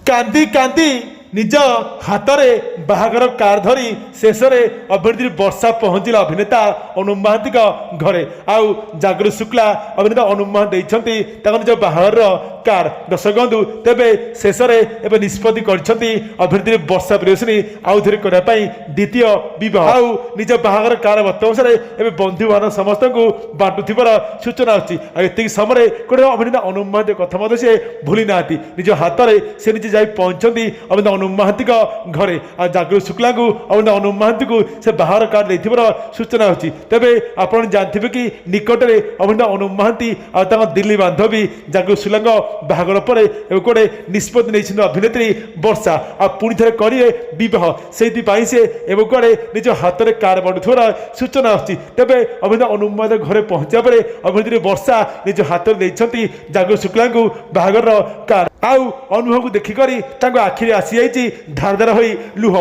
କାନ୍ଦି କାନ୍ଦି ନିଜ ହାତରେ ବାହାଘର କାର୍ଡ ଧରି ଶେଷରେ ଅଭିନେତ୍ରୀ ବର୍ଷା ପହଞ୍ଚିଲା ଅଭିନେତା ଅନୁପ ମହାନ୍ତିଙ୍କ ଘରେ। ଆଉ ଜାଗୃତି ଶୁକ୍ଲା ଅଭିନେତା ଅନୁପ ମହାନ୍ତି ଦେଇଛନ୍ତି ତାଙ୍କ ନିଜ ବାହାଘରର କାର୍ଡ। ଦର୍ଶକ ବନ୍ଧୁ, ତେବେ ଶେଷରେ ଏବେ ନିଷ୍ପତ୍ତି କରିଛନ୍ତି ଅଭିନେତ୍ରୀ ବର୍ଷା ପ୍ରିୟଦର୍ଶିନୀ ଆଉ ଥରେ କରିବା ପାଇଁ ଦ୍ୱିତୀୟ ବିବାହ। ଆଉ ନିଜ ବାହାଘର କାର୍ଡ ବର୍ତ୍ତମାନ ଏବେ ବନ୍ଧୁବାନ୍ଧବ ସମସ୍ତଙ୍କୁ ବାଣ୍ଟୁଥିବାର ସୂଚନା ଅଛି। ଆଉ ଏତିକି ସମୟରେ ଗୋଟେ ଅଭିନେତା ଅନୁପ ମହାନ୍ତି କଥା ମଧ୍ୟ ସେ ଭୁଲି ନାହାନ୍ତି। ନିଜ ହାତରେ ସେ ନିଜେ ଯାଇ ପହଞ୍ଚନ୍ତି ଅଭିନେତା ଅନୁପ ମହାନ୍ତିଙ୍କ ଘରେ। ଆଉ ଜାଗୃତି ଶୁକ୍ଲାଙ୍କୁ ଅଭିନେତା ଅନୁପ ମହାନ୍ତିଙ୍କୁ ସେ ବାହାଘର କାର୍ଡ ଦେଇଥିବାର ସୂଚନା ଅଛି। ତେବେ ଆପଣ ଜାଣିଥିବେ କି ନିକଟରେ ଅଭିନେତା ଅନୁପ ମହାନ୍ତି ଆଉ ତାଙ୍କ ଦିଲ୍ଲୀ ବାନ୍ଧବୀ ଜାଗୃତି ଶୁକ୍ଲାଙ୍କ ବାହାଘର ପରେ ଏବେ ଗୋଟେ ନିଷ୍ପତ୍ତି ନେଇଛନ୍ତି ଅଭିନେତ୍ରୀ ବର୍ଷା, ଆଉ ପୁଣି ଥରେ କରିବେ ବିବାହ। ସେଇଥିପାଇଁ ସେ ଏବେ କୁଆଡ଼େ ନିଜ ହାତରେ କାର୍ଡ ବାଣ୍ଟୁଥିବାର ସୂଚନା ଆସୁଛି। ତେବେ ଅଭିନେତା ଅନୁପ ମହାନ୍ତି ଘରେ ପହଞ୍ଚିବା ପରେ ଅଭିନେତ୍ରୀ ବର୍ଷା ନିଜ ହାତରେ ଦେଇଛନ୍ତି ଜାଗୃତି ଶୁକ୍ଲାଙ୍କୁ ବାହାଘରର କାର୍ଡ। ଆଉ ଅନୁଭବକୁ ଦେଖିକରି ତାଙ୍କ ଆଖିରେ ଆସିଯାଇଛି ଧାର ଧାର ହୋଇ ଲୁହ।